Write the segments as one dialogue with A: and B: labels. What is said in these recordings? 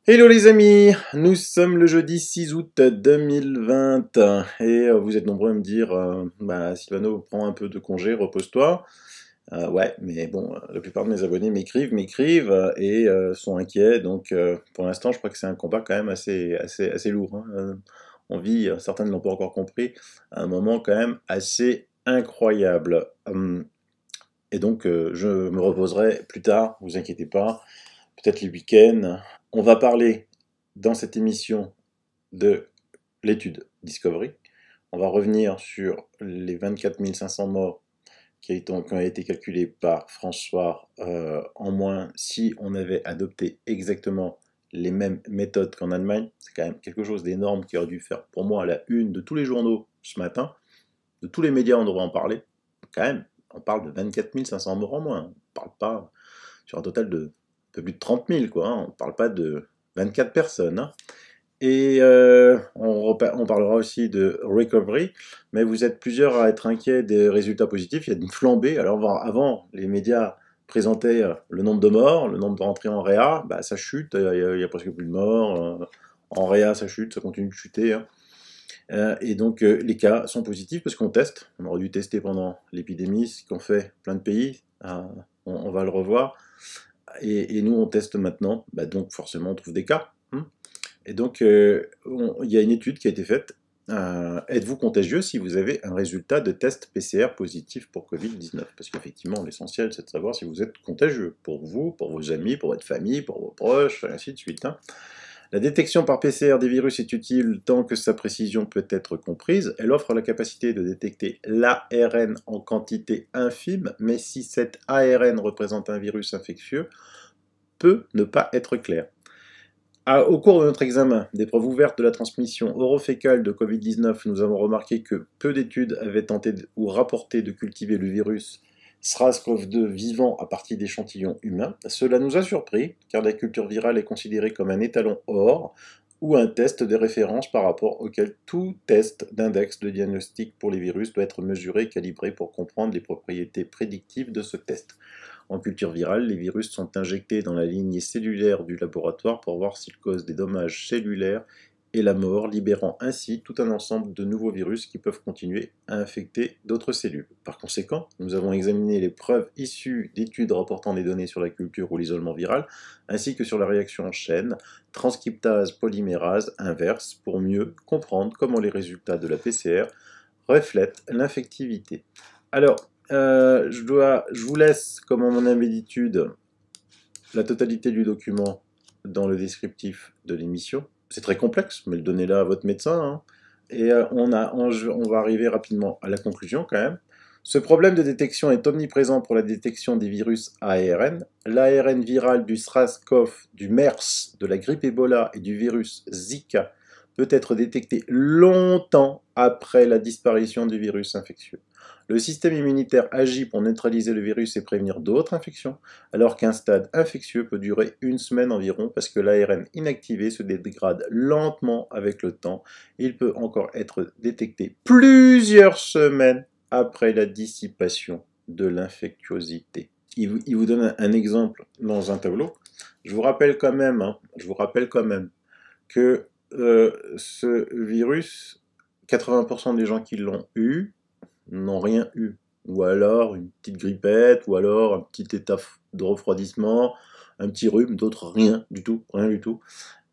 A: Hello les amis, nous sommes le jeudi 6 août 2020 et vous êtes nombreux à me dire Sylvano, prends un peu de congé, repose-toi. Ouais, mais bon, la plupart de mes abonnés m'écrivent et sont inquiets, donc pour l'instant je crois que c'est un combat quand même assez lourd, hein. On vit, certains ne l'ont pas encore compris, un moment quand même assez incroyable. Et donc je me reposerai plus tard, vous inquiétez pas, peut-être les week-ends. On va parler dans cette émission de l'étude Discovery. On va revenir sur les 24 500 morts qui ont été calculés par François en moins si on avait adopté exactement les mêmes méthodes qu'en Allemagne. C'est quand même quelque chose d'énorme qui aurait dû faire pour moi la une de tous les journaux ce matin. De tous les médias, on devrait en parler. Quand même, on parle de 24 500 morts en moins. On ne parle pas sur un total de peu plus de 30 000, quoi, hein. On ne parle pas de 24 personnes, hein. Et on parlera aussi de recovery, mais vous êtes plusieurs à être inquiets des résultats positifs. Il y a une flambée. Alors avant, les médias présentaient le nombre de morts, le nombre de rentrées en réa, ça chute, il y a presque plus de morts. En réa, ça chute, ça continue de chuter, hein. Et donc les cas sont positifs parce qu'on teste. On aurait dû tester pendant l'épidémie, ce qu'ont fait plein de pays. On va le revoir. Et nous, on teste maintenant, donc forcément, on trouve des cas. Et donc, il y a une étude qui a été faite. Êtes-vous contagieux si vous avez un résultat de test PCR positif pour Covid-19? Parce qu'effectivement, l'essentiel, c'est de savoir si vous êtes contagieux, pour vous, pour vos amis, pour votre famille, pour vos proches, et ainsi de suite, hein. La détection par PCR des virus est utile tant que sa précision peut être comprise. Elle offre la capacité de détecter l'ARN en quantité infime, mais si cet ARN représente un virus infectieux, peut ne pas être clair. Au cours de notre examen des preuves ouvertes de la transmission orofécale de Covid-19, nous avons remarqué que peu d'études avaient tenté ou rapporté de cultiver le virus SARS-CoV-2 vivant à partir d'échantillons humains. Cela nous a surpris, car la culture virale est considérée comme un étalon or ou un test de référence par rapport auquel tout test d'index de diagnostic pour les virus doit être mesuré et calibré pour comprendre les propriétés prédictives de ce test. En culture virale, les virus sont injectés dans la lignée cellulaire du laboratoire pour voir s'ils causent des dommages cellulaires et la mort, libérant ainsi tout un ensemble de nouveaux virus qui peuvent continuer à infecter d'autres cellules. Par conséquent, nous avons examiné les preuves issues d'études rapportant des données sur la culture ou l'isolement viral, ainsi que sur la réaction en chaîne, transcriptase polymérase inverse, pour mieux comprendre comment les résultats de la PCR reflètent l'infectivité. Alors, je vous laisse, comme en mon habitude, la totalité du document dans le descriptif de l'émission. C'est très complexe, mais donnez-la à votre médecin, hein. Et on va arriver rapidement à la conclusion quand même. Ce problème de détection est omniprésent pour la détection des virus ARN. L'ARN viral du SARS-CoV, du MERS, de la grippe Ebola et du virus Zika peut être détecté longtemps après la disparition du virus infectieux. Le système immunitaire agit pour neutraliser le virus et prévenir d'autres infections, alors qu'un stade infectieux peut durer une semaine environ parce que l'ARN inactivé se dégrade lentement avec le temps. Il peut encore être détecté plusieurs semaines après la dissipation de l'infectiosité. Il vous donne un exemple dans un tableau. Je vous rappelle quand même que ce virus, 80% des gens qui l'ont eu n'ont rien eu, ou alors une petite grippette, ou alors un petit état de refroidissement, un petit rhume, d'autres rien du tout,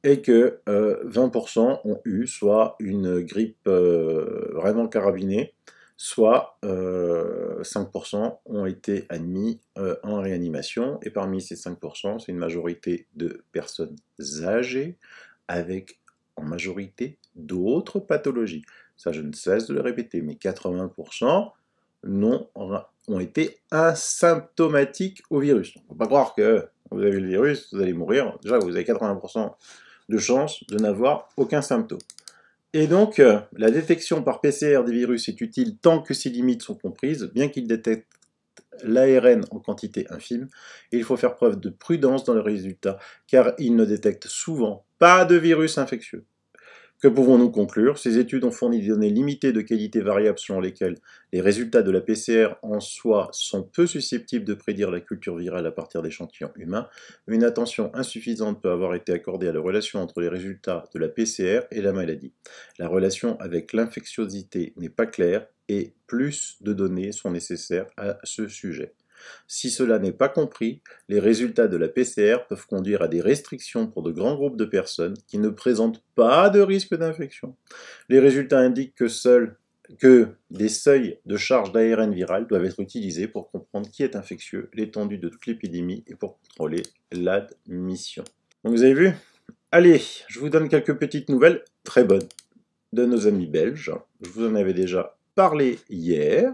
A: et que 20% ont eu soit une grippe vraiment carabinée, soit 5% ont été admis en réanimation, et parmi ces 5%, c'est une majorité de personnes âgées, avec en majorité d'autres pathologies. Ça, je ne cesse de le répéter, mais 80% ont été asymptomatiques au virus. Il ne faut pas croire que vous avez le virus, vous allez mourir. Déjà, vous avez 80% de chances de n'avoir aucun symptôme. Et donc, la détection par PCR des virus est utile tant que ses limites sont comprises, bien qu'il détecte l'ARN en quantité infime, et il faut faire preuve de prudence dans les résultats, car ils ne détectent souvent pas de virus infectieux. Que pouvons-nous conclure? Ces études ont fourni des données limitées de qualité variable selon lesquelles les résultats de la PCR en soi sont peu susceptibles de prédire la culture virale à partir d'échantillons humains. Une attention insuffisante peut avoir été accordée à la relation entre les résultats de la PCR et la maladie. La relation avec l'infectiosité n'est pas claire et plus de données sont nécessaires à ce sujet. Si cela n'est pas compris, les résultats de la PCR peuvent conduire à des restrictions pour de grands groupes de personnes qui ne présentent pas de risque d'infection. Les résultats indiquent que des seuils de charge d'ARN viral doivent être utilisés pour comprendre qui est infectieux, l'étendue de toute l'épidémie et pour contrôler l'admission. Donc vous avez vu? Allez, je vous donne quelques petites nouvelles très bonnes de nos amis belges. Je vous en avais déjà parlé hier,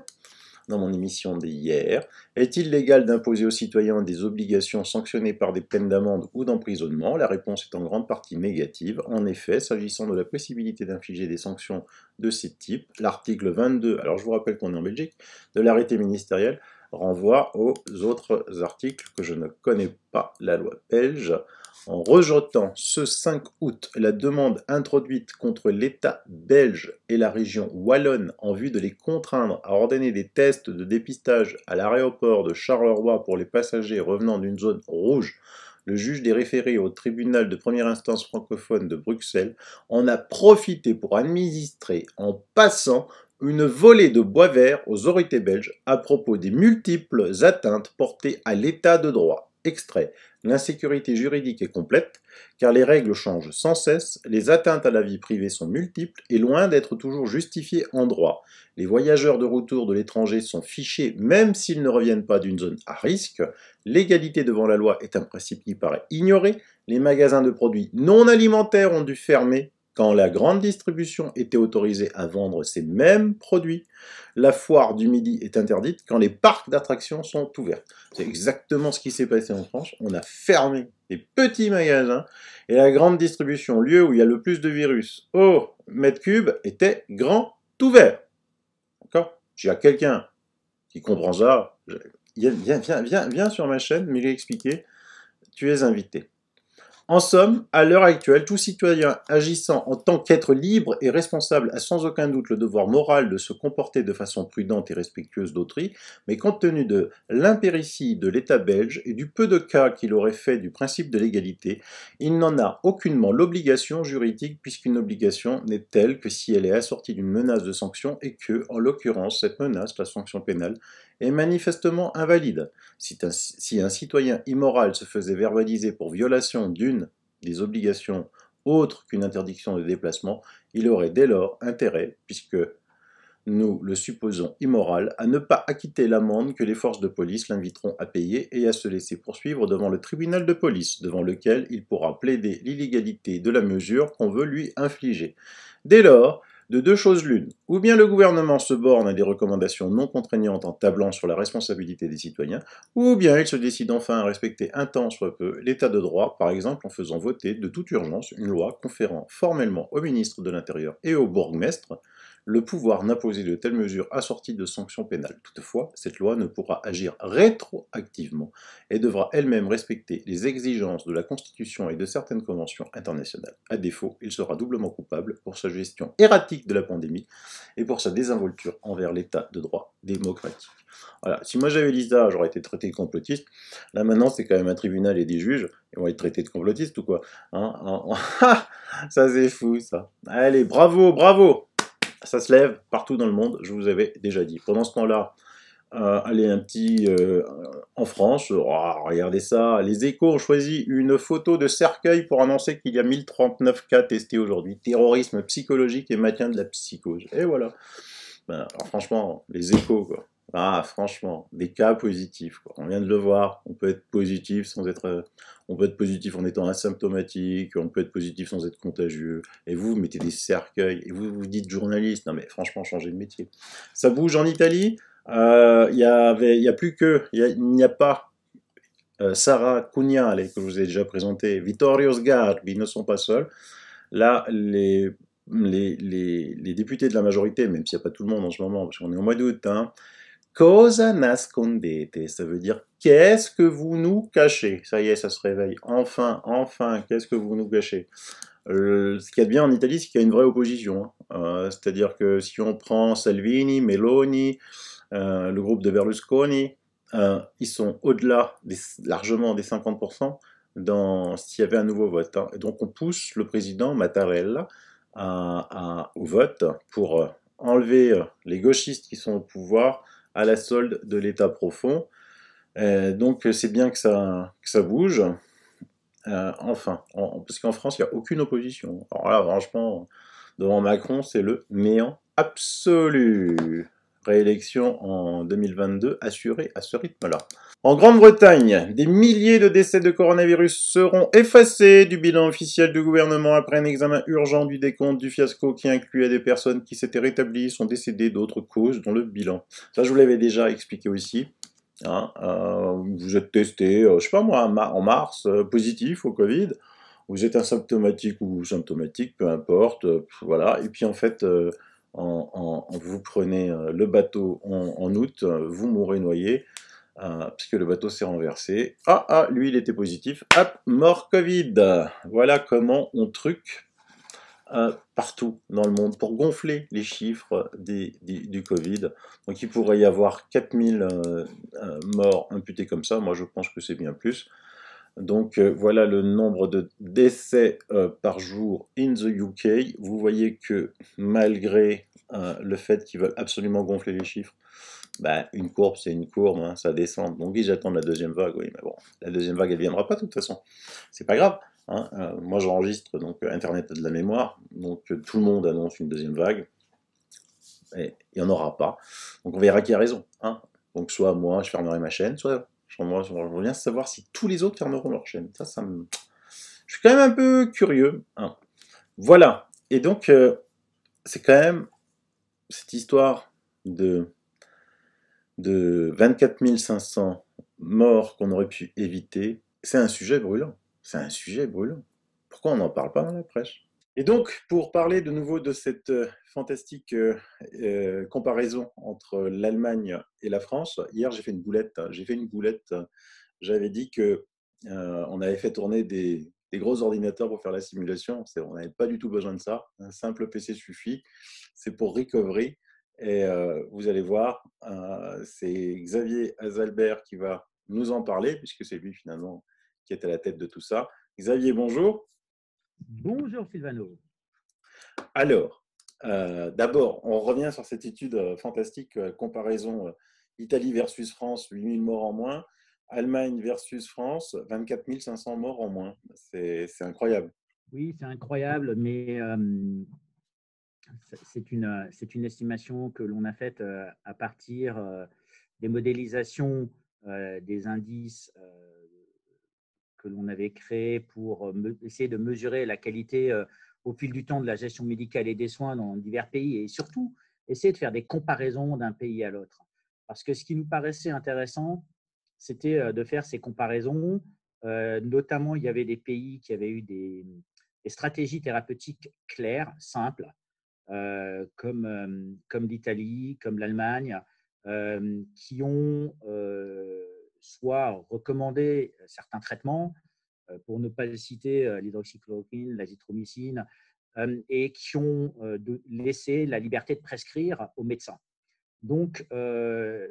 A: dans mon émission d'hier. Est-il légal d'imposer aux citoyens des obligations sanctionnées par des peines d'amende ou d'emprisonnement? La réponse est en grande partie négative. En effet, s'agissant de la possibilité d'infliger des sanctions de ce type, l'article 22, alors je vous rappelle qu'on est en Belgique, de l'arrêté ministériel renvoie aux autres articles que je ne connais pas, la loi belge. En rejetant ce 5 août la demande introduite contre l'État belge et la région wallonne en vue de les contraindre à ordonner des tests de dépistage à l'aéroport de Charleroi pour les passagers revenant d'une zone rouge, le juge des référés au tribunal de première instance francophone de Bruxelles en a profité pour administrer en passant une volée de bois vert aux autorités belges à propos des multiples atteintes portées à l'état de droit. Extrait. L'insécurité juridique est complète, car les règles changent sans cesse, les atteintes à la vie privée sont multiples et loin d'être toujours justifiées en droit. Les voyageurs de retour de l'étranger sont fichés même s'ils ne reviennent pas d'une zone à risque. L'égalité devant la loi est un principe qui paraît ignoré. Les magasins de produits non alimentaires ont dû fermer quand la grande distribution était autorisée à vendre ces mêmes produits. La foire du midi est interdite quand les parcs d'attractions sont ouverts. C'est exactement ce qui s'est passé en France. On a fermé les petits magasins et la grande distribution, lieu où il y a le plus de virus au mètre cube, était grand ouvert. D'accord? S'il y a quelqu'un qui comprend ça, viens sur ma chaîne, mais expliquer, tu es invité. En somme, à l'heure actuelle, tout citoyen agissant en tant qu'être libre et responsable a sans aucun doute le devoir moral de se comporter de façon prudente et respectueuse d'autrui, mais compte tenu de l'impéritie de l'État belge et du peu de cas qu'il aurait fait du principe de l'égalité, il n'en a aucunement l'obligation juridique puisqu'une obligation n'est telle que si elle est assortie d'une menace de sanction et que, en l'occurrence, cette menace, la sanction pénale, est manifestement invalide. Si un citoyen immoral se faisait verbaliser pour violation d'une des obligations autres qu'une interdiction de déplacement, il aurait dès lors intérêt, puisque nous le supposons immoral, à ne pas acquitter l'amende que les forces de police l'inviteront à payer et à se laisser poursuivre devant le tribunal de police, devant lequel il pourra plaider l'illégalité de la mesure qu'on veut lui infliger. Dès lors, de deux choses l'une, ou bien le gouvernement se borne à des recommandations non contraignantes en tablant sur la responsabilité des citoyens, ou bien il se décide enfin à respecter un tant soit peu l'état de droit, par exemple en faisant voter de toute urgence une loi conférant formellement au ministre de l'Intérieur et au bourgmestre le pouvoir d'imposer de telles mesures assorties de sanctions pénales. Toutefois, cette loi ne pourra agir rétroactivement et devra elle-même respecter les exigences de la Constitution et de certaines conventions internationales. À défaut, il sera doublement coupable pour sa gestion erratique de la pandémie et pour sa désinvolture envers l'état de droit démocratique. Voilà, si moi j'avais dit ça, j'aurais été traité de complotiste. Là maintenant, c'est quand même un tribunal et des juges, ils vont être traités de complotistes ou quoi, hein? Ça c'est fou ça. Allez, bravo, bravo! Ça se lève partout dans le monde, je vous avais déjà dit. Pendant ce temps-là, allez, un petit... en France, regardez ça, les Échos ont choisi une photo de cercueil pour annoncer qu'il y a 1039 cas testés aujourd'hui. Terrorisme psychologique et maintien de la psychose. Et voilà. Ben, alors franchement, les Échos, quoi. Ah, franchement, des cas positifs, quoi. On vient de le voir, on peut être positif sans être... on peut être positif en étant asymptomatique, on peut être positif sans être contagieux, et vous mettez des cercueils, et vous vous dites journaliste, non mais franchement, changez de métier. Ça bouge en Italie, il n'y a plus que, il n'y a pas Sara Cugnale, que je vous ai déjà présenté, Vittorio Sgarbi ne sont pas seuls. Là, les députés de la majorité, même s'il n'y a pas tout le monde en ce moment, parce qu'on est au mois d'août, hein, Cosa nascondete, ça veut dire qu'est-ce que vous nous cachez? Ça y est, ça se réveille. Enfin, enfin, qu'est-ce que vous nous cachez? Ce qu'il y a de bien en Italie, c'est qu'il y a une vraie opposition, hein. C'est-à-dire que si on prend Salvini, Meloni, le groupe de Berlusconi, ils sont largement des 50% s'il y avait un nouveau vote, hein. Et donc on pousse le président Mattarella au vote pour enlever les gauchistes qui sont au pouvoir à la solde de l'État profond. Donc c'est bien que ça bouge. Enfin, parce qu'en France, il n'y a aucune opposition. Alors là, franchement, devant Macron, c'est le néant absolu. Réélection en 2022 assurée à ce rythme-là. En Grande-Bretagne, des milliers de décès de coronavirus seront effacés du bilan officiel du gouvernement après un examen urgent du décompte du fiasco qui incluait des personnes qui s'étaient rétablies, sont décédées d'autres causes dans le bilan. Ça, je vous l'avais déjà expliqué aussi. Hein, vous êtes testé, je sais pas moi, en mars, positif au Covid. Vous êtes asymptomatique ou symptomatique, peu importe. Voilà. Et puis en fait, vous prenez le bateau en août, vous mourrez noyé, puisque le bateau s'est renversé. Lui, il était positif. Hop, mort Covid. Voilà comment on truque partout dans le monde pour gonfler les chiffres du Covid. Donc il pourrait y avoir 4000 morts imputés comme ça. Moi, je pense que c'est bien plus. Donc voilà le nombre de décès par jour in the UK. Vous voyez que malgré le fait qu'ils veulent absolument gonfler les chiffres, bah, une courbe c'est une courbe, hein, ça descend. Donc ils attendent la deuxième vague, oui, mais bon, la deuxième vague elle viendra pas de toute façon. C'est pas grave. Hein. Moi j'enregistre donc Internet a de la mémoire, donc tout le monde annonce une deuxième vague, et il n'y en aura pas. Donc on verra qui a raison. Hein. Donc soit moi je fermerai ma chaîne, soit moi je veux bien savoir si tous les autres fermeront leur chaîne. Je suis quand même un peu curieux. Hein. Voilà. Et donc c'est quand même cette histoire de 24 500 morts qu'on aurait pu éviter, c'est un sujet brûlant. C'est un sujet brûlant. Pourquoi on n'en parle pas dans la presse? Et donc, pour parler de nouveau de cette fantastique comparaison entre l'Allemagne et la France, hier j'ai fait une boulette. J'avais dit que on avait fait tourner des gros ordinateurs pour faire la simulation. On n'avait pas du tout besoin de ça. Un simple PC suffit. C'est pour recovery. Et vous allez voir, c'est Xavier Azalbert qui va nous en parler, puisque c'est lui finalement qui est à la tête de tout ça. Xavier, bonjour.
B: Bonjour Sylvano.
A: Alors, d'abord, on revient sur cette étude fantastique, comparaison Italie versus France, 8000 morts en moins, Allemagne versus France, 24 500 morts en moins. C'est incroyable.
B: Oui, c'est incroyable, mais c'est une estimation que l'on a faite à partir des modélisations des indices que l'on avait créés pour essayer de mesurer la qualité au fil du temps de la gestion médicale et des soins dans divers pays et surtout essayer de faire des comparaisons d'un pays à l'autre. Parce que ce qui nous paraissait intéressant, c'était de faire ces comparaisons. Notamment, il y avait des pays qui avaient eu des stratégies thérapeutiques claires, simples, comme l'Italie, comme l'Allemagne, qui ont soit recommandé certains traitements, pour ne pas citer l'hydroxychloroquine, l'azithromycine, et qui ont laissé la liberté de prescrire aux médecins. Donc, ce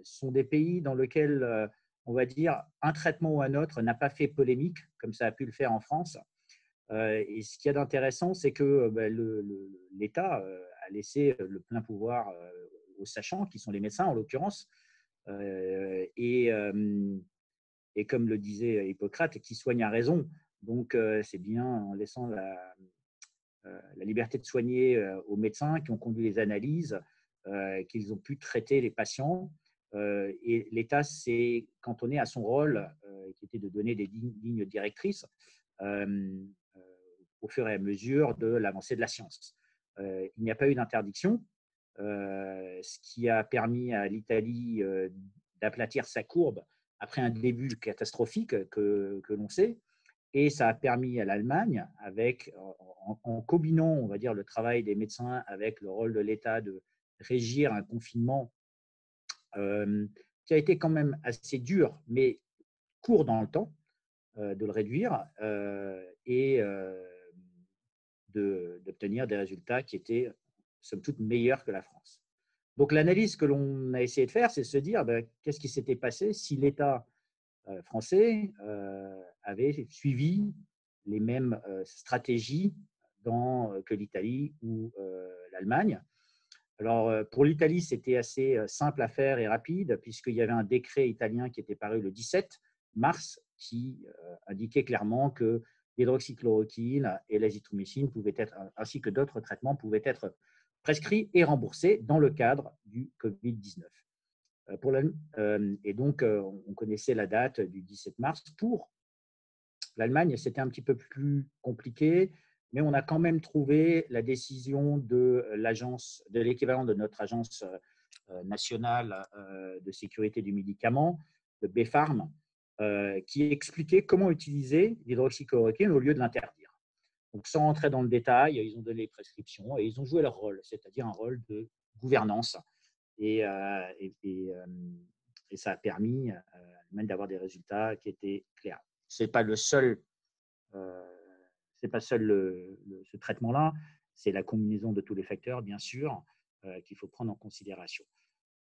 B: sont des pays dans lesquels, on va dire, un traitement ou un autre n'a pas fait polémique, comme ça a pu le faire en France. Et ce qu'il y a d'intéressant, c'est que l'État a laissé le plein pouvoir aux sachants, qui sont les médecins en l'occurrence. Et comme le disait Hippocrate, qui soigne à raison. Donc, c'est bien en laissant la liberté de soigner aux médecins qui ont conduit les analyses, qu'ils ont pu traiter les patients. Et l'État s'est cantonné à son rôle, qui était de donner des lignes directrices au fur et à mesure de l'avancée de la science. Il n'y a pas eu d'interdiction, ce qui a permis à l'Italie d'aplatir sa courbe après un début catastrophique que l'on sait. Et ça a permis à l'Allemagne, en combinant, on va dire, le travail des médecins avec le rôle de l'État de régir un confinement qui a été quand même assez dur, mais court dans le temps, de le réduire et d'obtenir des résultats qui étaient, somme toute, meilleurs que la France. Donc l'analyse que l'on a essayé de faire, c'est de se dire qu'est-ce qui s'était passé si l'État français avait suivi les mêmes stratégies que l'Italie ou l'Allemagne. Alors, pour l'Italie, c'était assez simple à faire et rapide, puisqu'il y avait un décret italien qui était paru le 17 mars qui indiquait clairement que l'hydroxychloroquine et l'azithromycine pouvaient être, ainsi que d'autres traitements, pouvaient être prescrits et remboursés dans le cadre du Covid-19. Et donc, on connaissait la date du 17 mars. Pour l'Allemagne, c'était un petit peu plus compliqué, mais on a quand même trouvé la décision de l'agence, de l'équivalent de notre agence nationale de sécurité du médicament, le BfArM, qui expliquait comment utiliser l'hydroxychloroquine au lieu de l'interdire. Donc, sans rentrer dans le détail, ils ont donné les prescriptions et ils ont joué leur rôle, c'est-à-dire un rôle de gouvernance. Et, et ça a permis même d'avoir des résultats qui étaient clairs. Ce n'est pas le seul, ce traitement-là, c'est la combinaison de tous les facteurs, bien sûr, qu'il faut prendre en considération.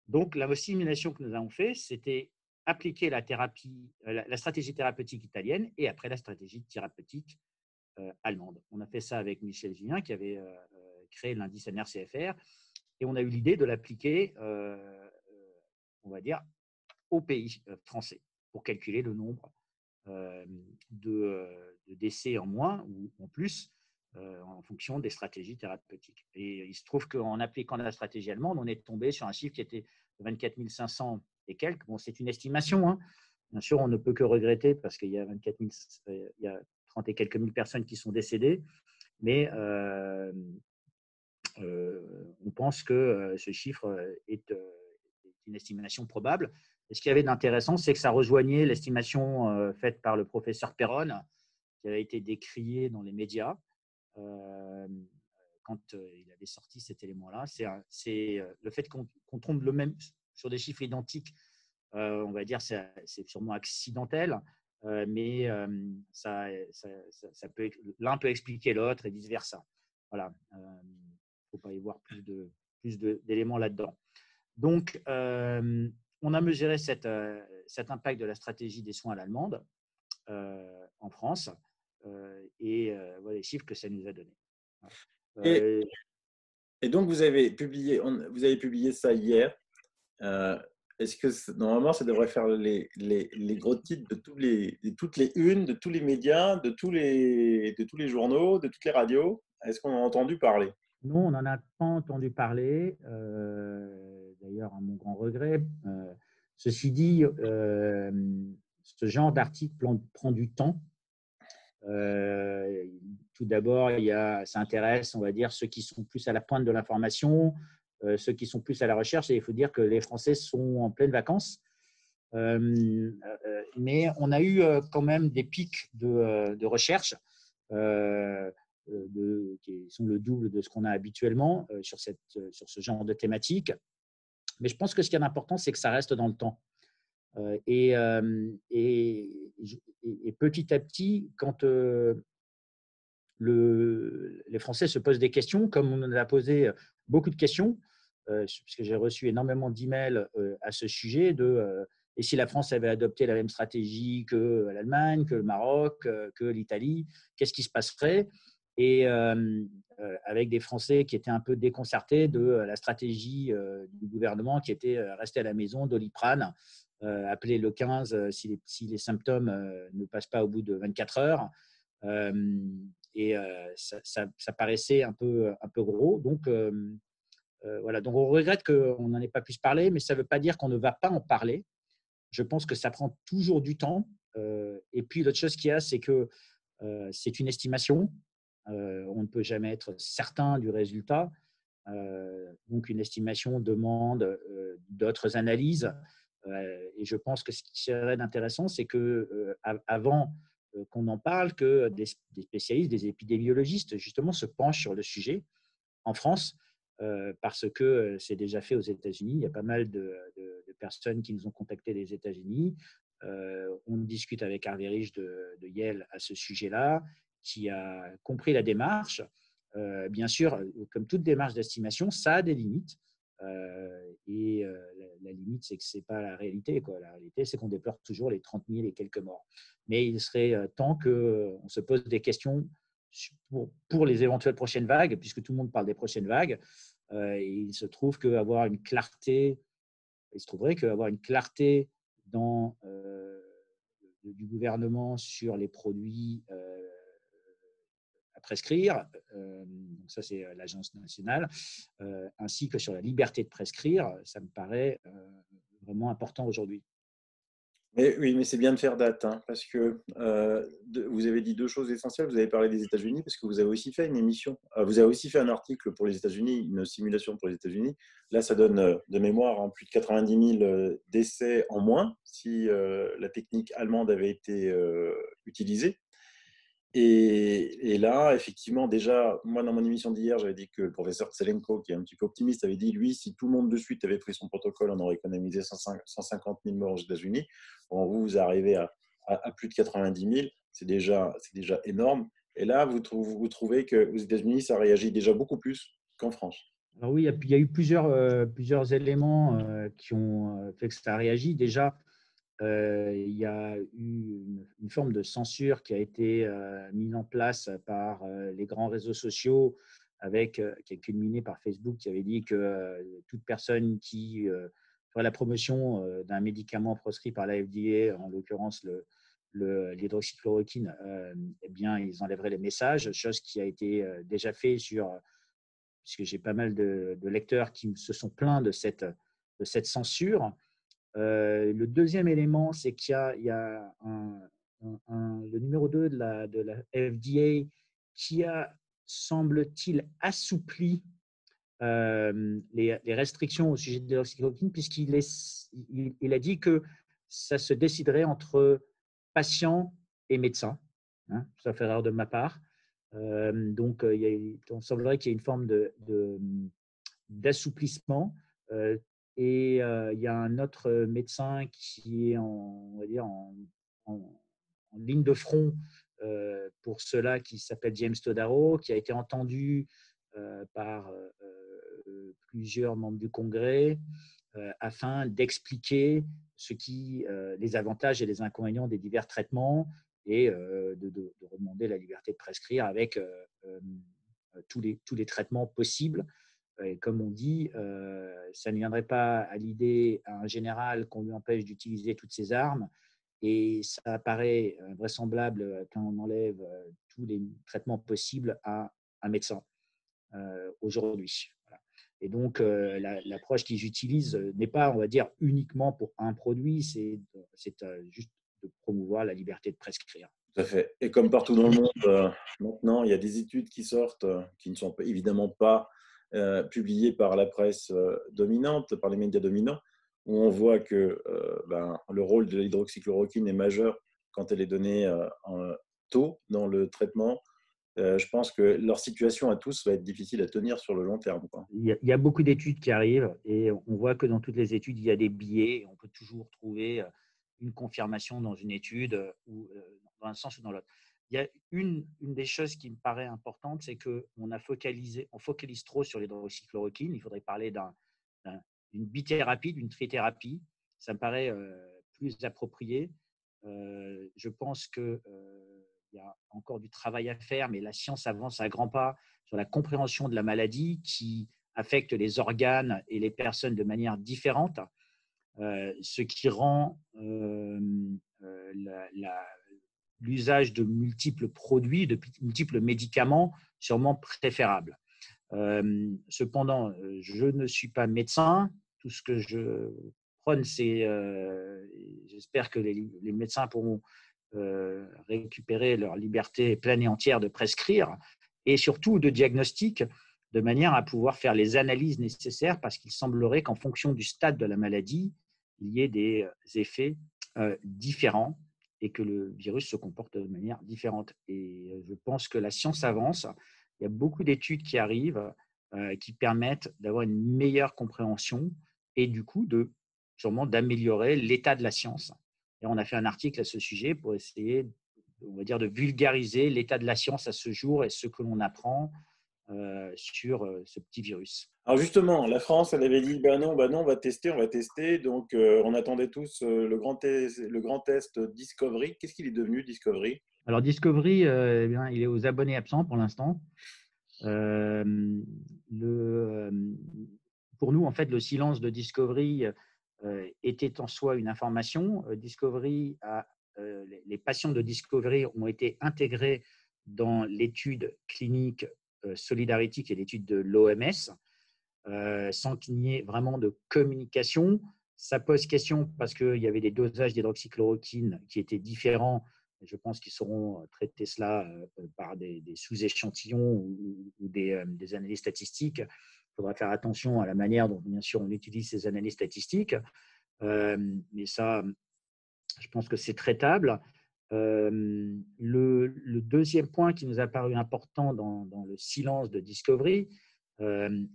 B: Donc, la simulation que nous avons fait, c'était appliquer la stratégie thérapeutique italienne et après la stratégie thérapeutique allemande. On a fait ça avec Michel Julien, qui avait créé l'indice NRCFR, et on a eu l'idée de l'appliquer, on va dire, au pays français pour calculer le nombre de décès en moins ou en plus en fonction des stratégies thérapeutiques. Et il se trouve qu'en appliquant la stratégie allemande, on est tombé sur un chiffre qui était de 24 500 et quelques. Bon, c'est une estimation, hein. Bien sûr, on ne peut que regretter parce qu'il y a 24 000, il y a 30 et quelques mille personnes qui sont décédées, mais on pense que ce chiffre est une estimation probable. Et ce qu'il y avait d'intéressant, c'est que ça rejoignait l'estimation faite par le professeur Perron, qui avait été décriée dans les médias quand il avait sorti cet élément-là. C'est le fait qu'on tombe le même sur des chiffres identiques, on va dire, c'est sûrement accidentel, mais l'un peut expliquer l'autre et vice-versa. Voilà. Il ne faut pas y voir plus d'éléments là-dedans. Donc, on a mesuré cet impact de la stratégie des soins à l'allemande en France et voilà les chiffres que ça nous a donnés.
A: Et donc, vous avez publié ça hier. Est-ce que normalement, ça devrait faire les gros titres de toutes les unes, de tous les médias, de tous les journaux, de toutes les radios? Est-ce qu'on en a entendu parler?
B: Non, on n'en a pas entendu parler, d'ailleurs à mon grand regret. Ceci dit, ce genre d'article prend du temps. Tout d'abord, ça intéresse, on va dire, ceux qui sont plus à la pointe de l'information, ceux qui sont plus à la recherche. Et il faut dire que les Français sont en pleine vacances. Mais on a eu quand même des pics de recherche qui sont le double de ce qu'on a habituellement sur ce genre de thématique. Mais je pense que ce qui est important, c'est que ça reste dans le temps. Et petit à petit, quand les Français se posent des questions, comme on en a posé beaucoup de questions, puisque j'ai reçu énormément d'emails à ce sujet et si la France avait adopté la même stratégie que l'Allemagne, que le Maroc, que l'Italie, qu'est-ce qui se passerait? Et avec des Français qui étaient un peu déconcertés de la stratégie du gouvernement qui était rester à la maison, Doliprane, appeler le 15 si les symptômes ne passent pas au bout de 24 heures. Et ça paraissait un peu gros. Donc, voilà. Donc, on regrette qu'on n'en ait pas pu se parler, mais ça ne veut pas dire qu'on ne va pas en parler. Je pense que ça prend toujours du temps. Et puis, l'autre chose qu'il y a, c'est que c'est une estimation. On ne peut jamais être certain du résultat. Donc, une estimation demande d'autres analyses. Et je pense que ce qui serait intéressant, c'est qu'avant qu'on en parle, que des spécialistes, des épidémiologistes, justement, se penchent sur le sujet en France parce que c'est déjà fait aux États-Unis. Il y a pas mal de personnes qui nous ont contactés des États-Unis. On discute avec Harvey Rich de Yale à ce sujet-là, qui a compris la démarche. Bien sûr, comme toute démarche d'estimation, ça a des limites. La limite, c'est que ce n'est pas la réalité, quoi. La réalité, c'est qu'on déplore toujours les 30 000 et quelques morts. Mais il serait temps qu'on se pose des questions pour les éventuelles prochaines vagues, puisque tout le monde parle des prochaines vagues. Et il se trouve qu'avoir une clarté, il se trouverait qu'avoir une clarté dans, du gouvernement sur les produits à prescrire, donc ça c'est l'Agence nationale, ainsi que sur la liberté de prescrire, ça me paraît vraiment important aujourd'hui.
A: Mais, oui, mais c'est bien de faire date, hein, parce que vous avez dit deux choses essentielles. Vous avez parlé des États-Unis, parce que vous avez aussi fait une émission. Vous avez aussi fait un article pour les États-Unis, une simulation pour les États-Unis. Là, ça donne de mémoire plus de 90 000 décès en moins si la technique allemande avait été utilisée. Et là, effectivement, déjà, moi, dans mon émission d'hier, j'avais dit que le professeur Tselenko, qui est un petit peu optimiste, avait dit, lui, si tout le monde de suite avait pris son protocole, on aurait économisé 150 000 morts aux États-Unis. Bon, vous arrivez à plus de 90 000, c'est déjà énorme. Et là, vous trouvez qu'aux États-Unis, ça réagit déjà beaucoup plus qu'en France.
B: Alors oui, il y a eu plusieurs éléments qui ont fait que ça a réagi. Déjà, il y a eu une forme de censure qui a été mise en place par les grands réseaux sociaux, qui a culminé par Facebook, qui avait dit que toute personne qui ferait la promotion d'un médicament proscrit par la FDA, en l'occurrence l'hydroxychloroquine, eh bien, ils enlèveraient les messages, chose qui a été déjà fait puisque j'ai pas mal de lecteurs qui se sont plaints de cette censure. Le deuxième élément, c'est qu'il y a le numéro 2 de la FDA qui a, semble-t-il, assoupli les restrictions au sujet de l'hydroxychloroquine, il a dit que ça se déciderait entre patients et médecins, hein, sauf erreur de ma part. Donc, il semblerait qu'il y ait une forme d'assouplissement. Il y a un autre médecin qui est on va dire en ligne de front pour cela, qui s'appelle James Todaro, qui a été entendu par plusieurs membres du Congrès afin d'expliquer les avantages et les inconvénients des divers traitements et de demander la liberté de prescrire avec tous les traitements possibles. Et comme on dit, ça ne viendrait pas à l'idée à un général qu'on lui empêche d'utiliser toutes ses armes. Et ça paraît vraisemblable quand on enlève tous les traitements possibles à un médecin aujourd'hui. Voilà. Et donc, l'approche qu'ils utilisent n'est pas, on va dire, uniquement pour un produit, c'est juste de promouvoir la liberté de prescrire.
A: Tout à fait. Et comme partout dans le monde, maintenant, il y a des études qui sortent, qui ne sont évidemment pas publiées par la presse dominante, par les médias dominants, où on voit que le rôle de l'hydroxychloroquine est majeur quand elle est donnée tôt dans le traitement. Je pense que leur situation à tous va être difficile à tenir sur le long terme, quoi.
B: Il y a beaucoup d'études qui arrivent et on voit que dans toutes les études, il y a des biais. On peut toujours trouver une confirmation dans une étude ou dans un sens ou dans l'autre. Il y a une des choses qui me paraît importante, c'est qu'on focalise trop sur l'hydroxychloroquine. Il faudrait parler d'une bithérapie, d'une trithérapie. Ça me paraît plus approprié. Je pense qu'il y a encore du travail à faire, mais la science avance à grands pas sur la compréhension de la maladie qui affecte les organes et les personnes de manière différente, ce qui rend l'usage de multiples produits, de multiples médicaments sûrement préférable. Cependant, je ne suis pas médecin. Tout ce que je prône, c'est, j'espère que les médecins pourront récupérer leur liberté pleine et entière de prescrire et surtout de diagnostic, de manière à pouvoir faire les analyses nécessaires, parce qu'il semblerait qu'en fonction du stade de la maladie, il y ait des effets différents et que le virus se comporte de manière différente. Et je pense que la science avance. Il y a beaucoup d'études qui arrivent qui permettent d'avoir une meilleure compréhension et du coup sûrement d'améliorer l'état de la science. Et on a fait un article à ce sujet pour essayer, on va dire, de vulgariser l'état de la science à ce jour et ce que l'on apprend sur ce petit virus.
A: Alors justement, la France, elle avait dit, bah non, on va tester. Donc, on attendait tous le grand test Discovery. Qu'est-ce qu'il est devenu, Discovery?
B: Alors Discovery, eh bien, il est aux abonnés absents pour l'instant. Euh, le, pour nous, en fait, le silence de Discovery était en soi une information. Les patients de Discovery ont été intégrés dans l'étude clinique Solidarity, qui est l'étude de l'OMS, sans qu'il n'y ait vraiment de communication. Ça pose question parce qu'il y avait des dosages d'hydroxychloroquine qui étaient différents. Je pense qu'ils sauront traiter cela par des sous-échantillons ou des analyses statistiques. Il faudra faire attention à la manière dont, bien sûr, on utilise ces analyses statistiques. Mais ça, je pense que c'est traitable. Le deuxième point qui nous a paru important dans le silence de Discovery,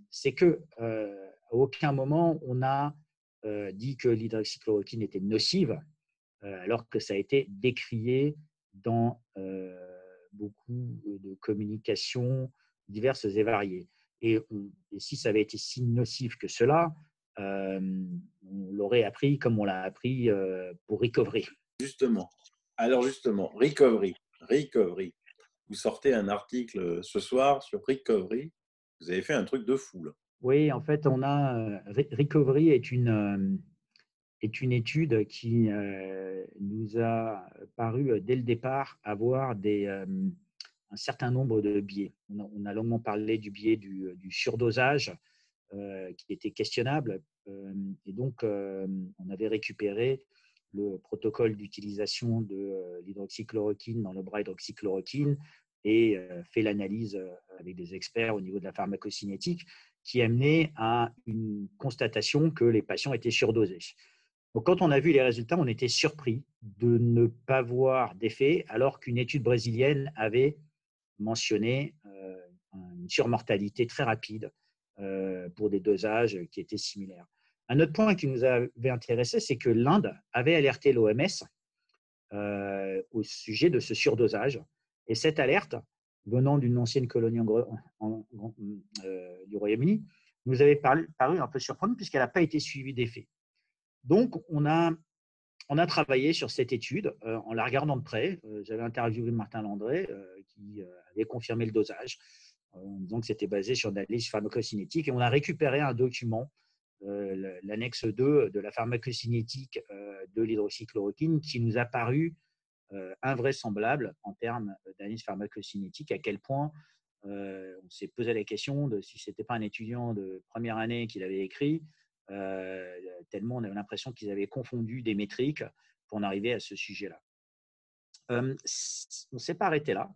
B: c'est qu'à aucun moment on a dit que l'hydroxychloroquine était nocive, alors que ça a été décrié dans beaucoup de communications diverses et variées. Et si ça avait été si nocif que cela, on l'aurait appris comme on l'a appris pour Recovery.
A: Justement. Alors justement, Recovery. Vous sortez un article ce soir sur Recovery. Vous avez fait un truc de fou, là.
B: Oui, en fait, Recovery est une étude qui nous a paru dès le départ avoir un certain nombre de biais. On a longuement parlé du biais du surdosage qui était questionnable. Et donc, on avait récupéré le protocole d'utilisation de l'hydroxychloroquine dans le bras hydroxychloroquine et fait l'analyse avec des experts au niveau de la pharmacocinétique qui amenait à une constatation que les patients étaient surdosés. Donc, quand on a vu les résultats, on était surpris de ne pas voir d'effet, alors qu'une étude brésilienne avait mentionné une surmortalité très rapide pour des dosages qui étaient similaires. Un autre point qui nous avait intéressé, c'est que l'Inde avait alerté l'OMS au sujet de ce surdosage. Et cette alerte, venant d'une ancienne colonie du Royaume-Uni, nous avait paru un peu surprenante puisqu'elle n'a pas été suivie d'effet. Donc, on a travaillé sur cette étude en la regardant de près. J'avais interviewé Martin Landré qui avait confirmé le dosage en disant que c'était basé sur une analyse pharmacocinétique. Et on a récupéré un document, l'annexe 2 de la pharmacocinétique de l'hydroxychloroquine, qui nous a paru invraisemblable en termes d'analyse pharmacocinétique, à quel point on s'est posé la question de si ce n'était pas un étudiant de première année qui l'avait écrit, tellement on avait l'impression qu'ils avaient confondu des métriques pour en arriver à ce sujet-là. On ne s'est pas arrêté là.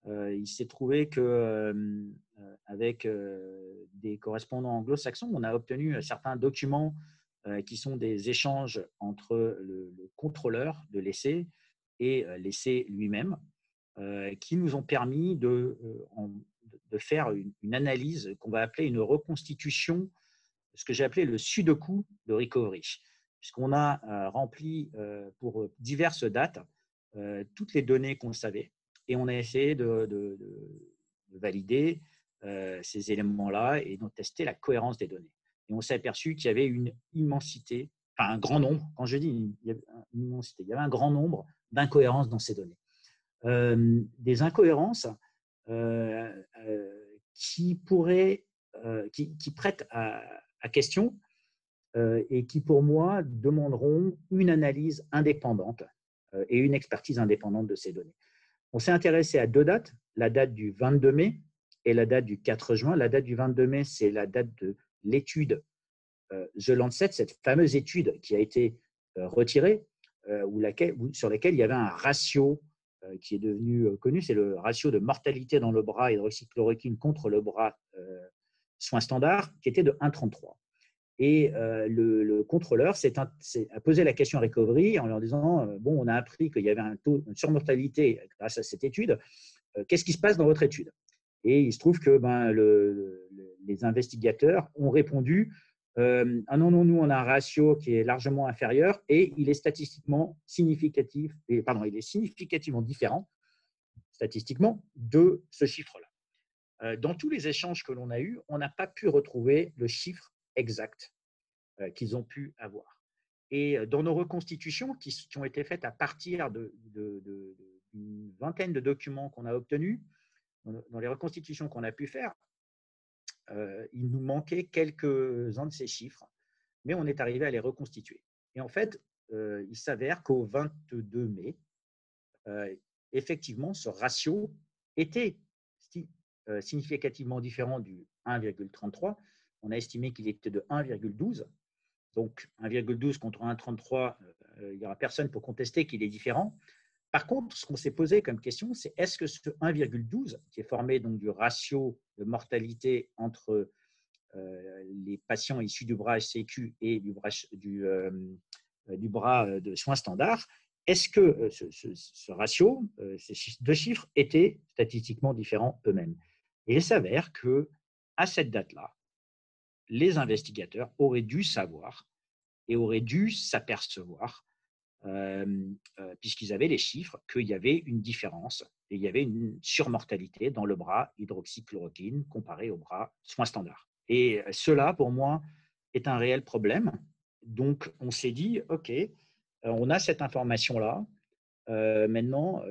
B: Il s'est trouvé qu'avec des correspondants anglo-saxons, on a obtenu certains documents qui sont des échanges entre le contrôleur de l'essai et l'essai lui-même, qui nous ont permis de faire une analyse qu'on va appeler une reconstitution, ce que j'ai appelé le sudoku de Recovery, puisqu'on a rempli pour diverses dates toutes les données qu'on savait. Et on a essayé de valider ces éléments-là et de tester la cohérence des données. Et on s'est aperçu qu'il y avait une immensité, enfin un grand nombre, quand je dis il y avait une immensité, il y avait un grand nombre d'incohérences dans ces données. Des incohérences qui pourraient, qui prêtent à question et qui, pour moi, demanderont une analyse indépendante et une expertise indépendante de ces données. On s'est intéressé à deux dates, la date du 22 mai et la date du 4 juin. La date du 22 mai, c'est la date de l'étude The Lancet, cette fameuse étude qui a été retirée, sur laquelle il y avait un ratio qui est devenu connu, c'est le ratio de mortalité dans le bras hydroxychloroquine contre le bras soins standard, qui était de 1,33. Et le contrôleur a posé la question à Recovery en leur disant bon, on a appris qu'il y avait un taux de surmortalité grâce à cette étude. Qu'est-ce qui se passe dans votre étude? Et il se trouve que les investigateurs ont répondu ah non, non, nous, on a un ratio qui est largement inférieur et il est statistiquement significatif, il est significativement différent statistiquement de ce chiffre-là. Dans tous les échanges que l'on a eus, on n'a pas pu retrouver le chiffre exact qu'ils ont pu avoir. Et dans nos reconstitutions qui ont été faites à partir d'une vingtaine de documents qu'on a obtenus, dans les reconstitutions qu'on a pu faire, il nous manquait quelques-uns de ces chiffres, mais on est arrivé à les reconstituer. Et en fait, il s'avère qu'au 22 mai, effectivement, ce ratio était significativement différent du 1,33. On a estimé qu'il était de 1,12. Donc 1,12 contre 1,33, il n'y aura personne pour contester qu'il est différent. Par contre, ce qu'on s'est posé comme question, c'est est-ce que ce 1,12, qui est formé donc du ratio de mortalité entre les patients issus du bras SCQ et du bras de soins standards, est-ce que ce ratio, ces deux chiffres, étaient statistiquement différents eux-mêmes? Et il s'avère qu'à cette date-là, les investigateurs auraient dû savoir et auraient dû s'apercevoir, puisqu'ils avaient les chiffres, qu'il y avait une différence et il y avait une surmortalité dans le bras hydroxychloroquine comparé au bras soins standards. Et cela, pour moi, est un réel problème. Donc, on s'est dit, OK, on a cette information-là. Maintenant,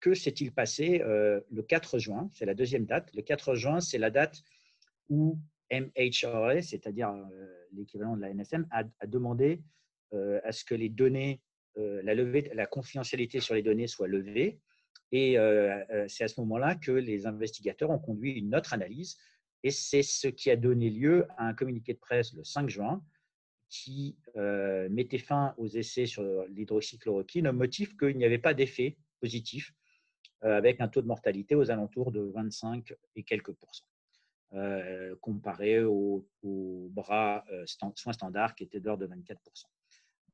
B: que s'est-il passé le 4 juin? C'est la deuxième date. Le 4 juin, c'est la date où MHRA, c'est-à-dire l'équivalent de la NSM, a demandé à ce que les données, la confidentialité sur les données soit levée. Et c'est à ce moment-là que les investigateurs ont conduit une autre analyse. Et c'est ce qui a donné lieu à un communiqué de presse le 5 juin qui mettait fin aux essais sur l'hydroxychloroquine au motif qu'il n'y avait pas d'effet positif avec un taux de mortalité aux alentours de 25 et quelques pourcents. Comparé au bras soins standards qui était de l'ordre de 24%.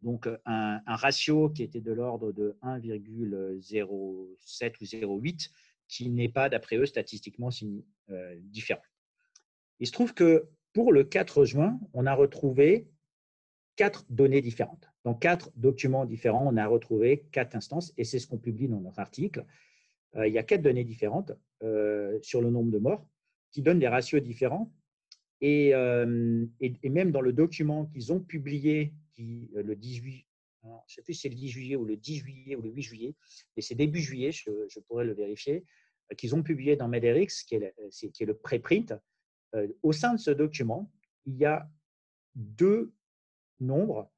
B: Donc, un ratio qui était de l'ordre de 1,07 ou 0,8 qui n'est pas, d'après eux, statistiquement différent. Il se trouve que pour le 4 juin, on a retrouvé 4 données différentes. Dans 4 documents différents, on a retrouvé 4 instances et c'est ce qu'on publie dans notre article. Il y a 4 données différentes sur le nombre de morts qui donnent des ratios différents. Et même dans le document qu'ils ont publié le 18, je ne sais plus si c'est le 10 juillet ou le 10 juillet ou le 8 juillet, mais c'est début juillet, je pourrais le vérifier, qu'ils ont publié dans MEDERIX, qui est le préprint. Au sein de ce document, il y a 2 nombres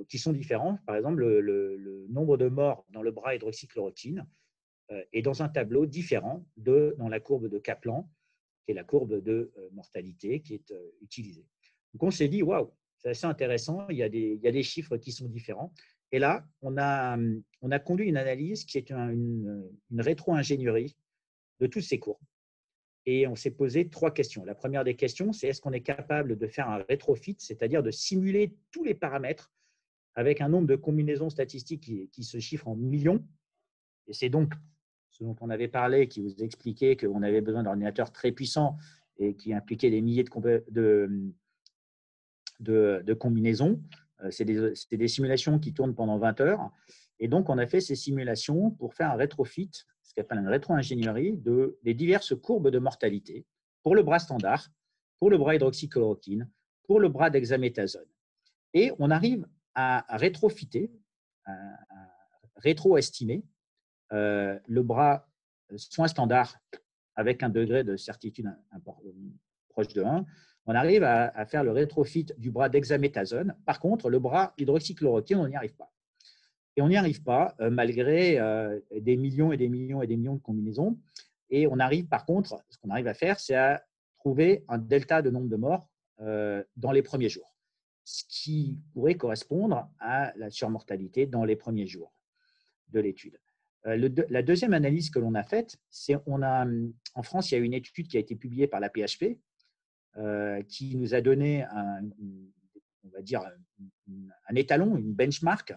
B: qui sont différents. Par exemple, le nombre de morts dans le bras hydroxychloroquine est dans un tableau différent dans la courbe de Kaplan, qui est la courbe de mortalité qui est utilisée. Donc, on s'est dit, waouh, c'est assez intéressant, il y a des chiffres qui sont différents. Et là, on a conduit une analyse qui est une rétro-ingénierie de toutes ces courbes. Et on s'est posé 3 questions. La première des questions, c'est est-ce qu'on est capable de faire un rétrofit, c'est-à-dire de simuler tous les paramètres avec un nombre de combinaisons statistiques qui se chiffre en millions. Et c'est donc ce dont on avait parlé, qui vous expliquait qu'on avait besoin d'ordinateurs très puissants et qui impliquaient des milliers de combinaisons. C'est des simulations qui tournent pendant 20 heures. Et donc, on a fait ces simulations pour faire un rétrofit, ce qu'on appelle une rétro-ingénierie, des diverses courbes de mortalité pour le bras standard, pour le bras hydroxychloroquine, pour le bras dexaméthasone. Et on arrive à rétrofiter, à rétro-estimer le bras soins standard avec un degré de certitude proche de 1, on arrive à faire le rétrofit du bras dexaméthasone. Par contre, le bras hydroxychloroquine, on n'y arrive pas. Et on n'y arrive pas malgré des millions et des millions et des millions de combinaisons. Et on arrive, par contre, ce qu'on arrive à faire, c'est à trouver un delta de nombre de morts dans les premiers jours, ce qui pourrait correspondre à la surmortalité dans les premiers jours de l'étude. La deuxième analyse que l'on a faite, c'est en France, il y a une étude qui a été publiée par la PHP qui nous a donné on va dire un étalon, une benchmark,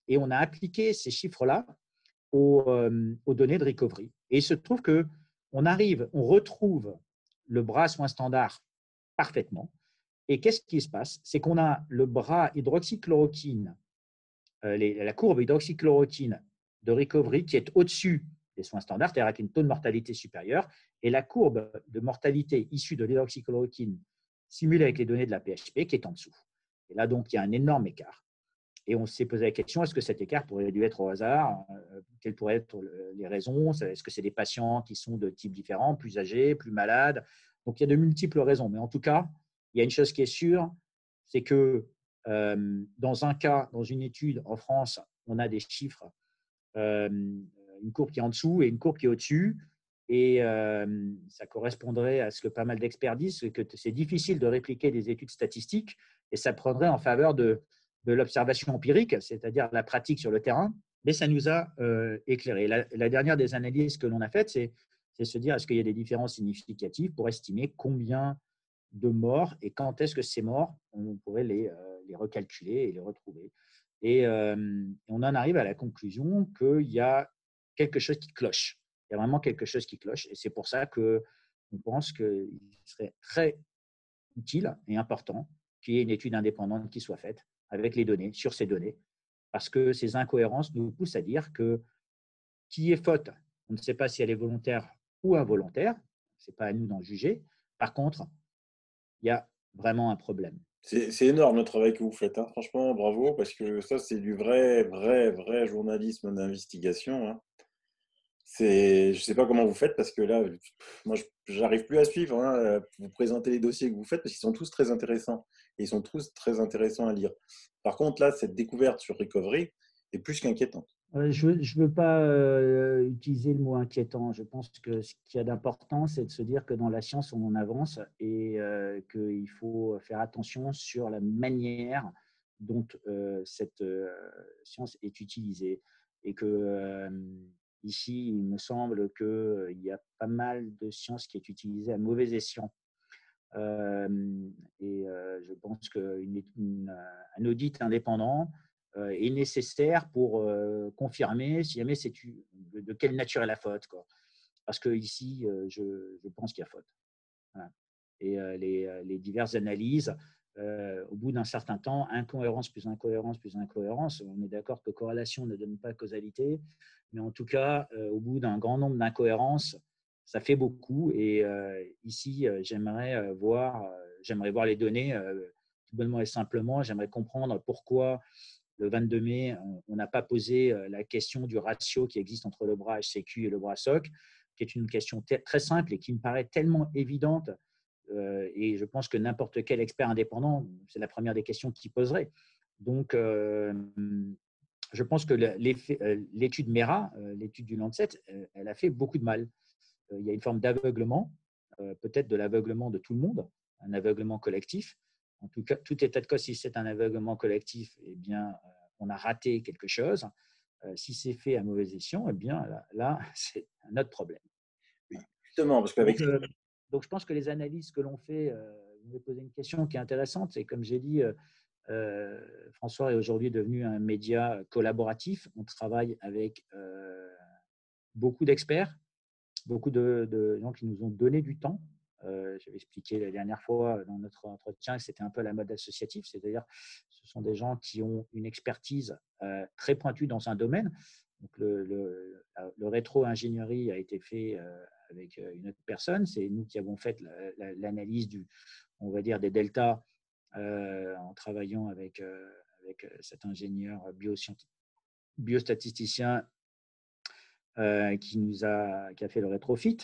B: et on a appliqué ces chiffres-là aux données de recovery. Et il se trouve qu'on retrouve le bras soins standard parfaitement. Et qu'est-ce qui se passe? C'est qu'on a le bras hydroxychloroquine, la courbe hydroxychloroquine de recovery qui est au-dessus des soins standards, c'est-à-dire avec une taux de mortalité supérieur, et la courbe de mortalité issue de l'hydroxychloroquine simulée avec les données de la PHP qui est en dessous. Et là, donc, il y a un énorme écart. Et on s'est posé la question, est-ce que cet écart pourrait dû être au hasard? Quelles pourraient être les raisons? Est-ce que c'est des patients qui sont de types différents, plus âgés, plus malades? Donc, il y a de multiples raisons. Mais en tout cas, il y a une chose qui est sûre, c'est que dans un cas, dans une étude en France, on a des chiffres, une courbe qui est en dessous et une courbe qui est au-dessus. Et ça correspondrait à ce que pas mal d'experts disent, que c'est difficile de répliquer des études statistiques et ça prendrait en faveur de l'observation empirique, c'est-à-dire la pratique sur le terrain, mais ça nous a éclairé. La dernière des analyses que l'on a faites, c'est se dire est-ce qu'il y a des différences significatives pour estimer combien de morts et quand est-ce que ces morts, on pourrait les recalculer et les retrouver. Et on en arrive à la conclusion qu'il y a quelque chose qui cloche. Il y a vraiment quelque chose qui cloche et c'est pour ça qu'on pense qu'il serait très utile et important qu'il y ait une étude indépendante qui soit faite avec les données, sur ces données, parce que ces incohérences nous poussent à dire que qui est faute, on ne sait pas si elle est volontaire ou involontaire, ce n'est pas à nous d'en juger. Par contre, il y a vraiment un problème.
A: C'est énorme le travail que vous faites, hein. Franchement, bravo, parce que ça, c'est du vrai journalisme d'investigation, hein. Je sais pas comment vous faites parce que là, moi, j'arrive plus à suivre, hein, vous présenter les dossiers que vous faites parce qu'ils sont tous très intéressants et ils sont tous très intéressants à lire. Par contre, là, cette découverte sur Recovery est plus qu'inquiétante.
B: Je ne veux pas utiliser le mot inquiétant. Je pense que ce qu'il y a d'important, c'est de se dire que dans la science, on avance et qu'il faut faire attention sur la manière dont cette science est utilisée. Et que ici, il me semble qu'il y a pas mal de science qui est utilisée à mauvais escient. Je pense qu'un audit indépendant est nécessaire pour confirmer si jamais c'est de quelle nature est la faute, quoi. Parce que ici, je pense qu'il y a faute. Voilà. Et les diverses analyses, au bout d'un certain temps, incohérence plus incohérence plus incohérence, on est d'accord que corrélation ne donne pas causalité, mais en tout cas, au bout d'un grand nombre d'incohérences, ça fait beaucoup. Et ici, j'aimerais voir les données tout bonnement et simplement. J'aimerais comprendre pourquoi le 22 mai, on n'a pas posé la question du ratio qui existe entre le bras HCQ et le bras SOC, qui est une question très simple et qui me paraît tellement évidente. Et je pense que n'importe quel expert indépendant, c'est la première des questions qu'il poserait. Donc, je pense que l'étude MERA, l'étude du Lancet, elle a fait beaucoup de mal. Il y a une forme d'aveuglement, peut-être de l'aveuglement de tout le monde, un aveuglement collectif. En tout cas, tout état de cause, si c'est un aveuglement collectif, eh bien, on a raté quelque chose. Si c'est fait à mauvais escient, eh bien, là c'est un autre problème.
A: Oui, justement, parce qu'avec
B: Donc, donc, je pense que les analyses que l'on fait, vous m'avez posé une question qui est intéressante. Et comme j'ai dit, François est aujourd'hui devenu un média collaboratif. On travaille avec beaucoup d'experts, beaucoup de gens qui nous ont donné du temps. J'avais expliqué la dernière fois dans notre entretien que c'était un peu la mode associative, c'est-à-dire ce sont des gens qui ont une expertise très pointue dans un domaine. Donc le rétro-ingénierie a été fait avec une autre personne. C'est nous qui avons fait l'analyse on va dire, des deltas en travaillant avec cet ingénieur biostatisticien qui a fait le rétrofit.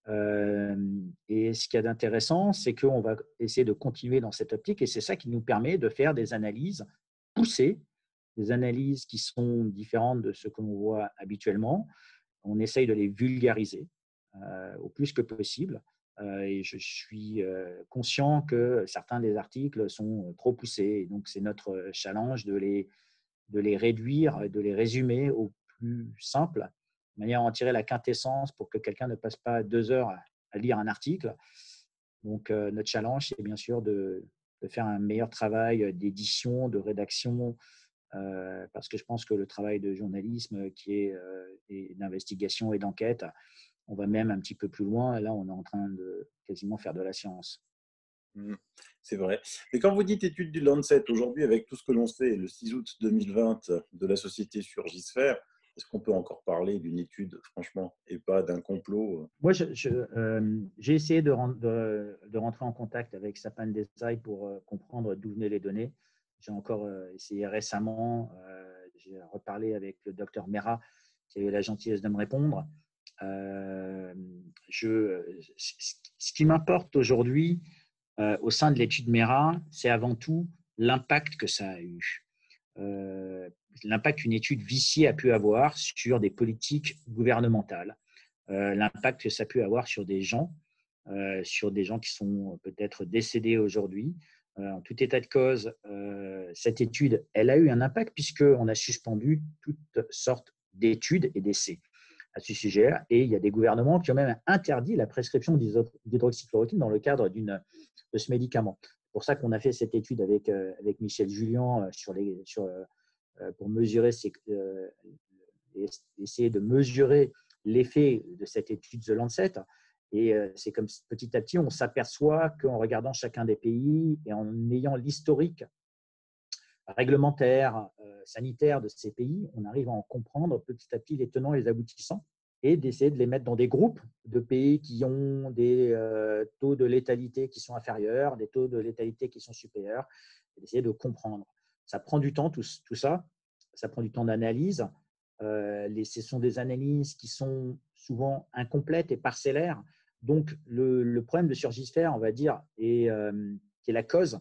B: Et ce qu'il y a d'intéressant, c'est qu'on va essayer de continuer dans cette optique et c'est ça qui nous permet de faire des analyses poussées, des analyses qui sont différentes de ce que l'on voit habituellement. On essaye de les vulgariser au plus que possible. Et je suis conscient que certains des articles sont trop poussés. Et donc, c'est notre challenge de les réduire, de les résumer au plus simple, de manière à en tirer la quintessence pour que quelqu'un ne passe pas 2 heures à lire un article. Donc, notre challenge, c'est bien sûr de faire un meilleur travail d'édition, de rédaction, parce que je pense que le travail de journalisme et d'investigation et d'enquête On va même un petit peu plus loin. Là, on est en train de quasiment faire de la science.
A: Mm. C'est vrai. Et quand vous dites étude du Lancet, aujourd'hui, avec tout ce que l'on sait, le 6 août 2020 de la société Surgisphère, est-ce qu'on peut encore parler d'une étude, franchement, et pas d'un complot?
B: Moi, j'ai essayé de rentrer en contact avec Sapan Desai pour comprendre d'où venaient les données. J'ai encore essayé récemment. J'ai reparlé avec le docteur Mera, qui a eu la gentillesse de me répondre. Euh, ce qui m'importe aujourd'hui au sein de l'étude Mera, c'est avant tout l'impact que ça a eu. L'impact qu'une étude viciée a pu avoir sur des politiques gouvernementales, l'impact que ça a pu avoir sur des gens qui sont peut-être décédés aujourd'hui. En tout état de cause, cette étude, elle a eu un impact puisqu'on a suspendu toutes sortes d'études et d'essais à ce sujet. Et il y a des gouvernements qui ont même interdit la prescription d'hydroxychloroquine dans le cadre de ce médicament. C'est pour ça qu'on a fait cette étude avec Michel Julien pour mesurer essayer de mesurer l'effet de cette étude The Lancet. Et c'est comme petit à petit, on s'aperçoit qu'en regardant chacun des pays et en ayant l'historique réglementaire, sanitaire de ces pays, on arrive à en comprendre petit à petit les tenants et les aboutissants et d'essayer de les mettre dans des groupes de pays qui ont des taux de létalité qui sont inférieurs, des taux de létalité qui sont supérieurs, et d'essayer de comprendre. Ça prend du temps, tout ça. Ça prend du temps d'analyse. Ce sont des analyses qui sont souvent incomplètes et parcellaires. Donc, le problème de Surgisphère, on va dire, qui est la cause.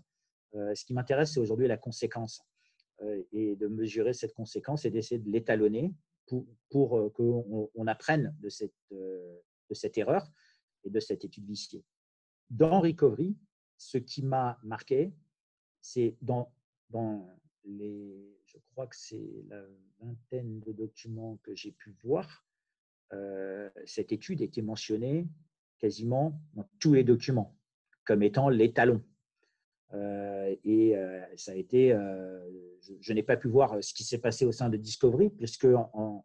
B: Ce qui m'intéresse, c'est aujourd'hui la conséquence et de mesurer cette conséquence et d'essayer de l'étalonner pour qu'on apprenne de cette erreur et de cette étude viciée. Dans Recovery, ce qui m'a marqué, c'est dans je crois que c'est la vingtaine de documents que j'ai pu voir, cette étude était mentionnée quasiment dans tous les documents comme étant l'étalon. Ça a été, je n'ai pas pu voir ce qui s'est passé au sein de Discovery, puisqu'on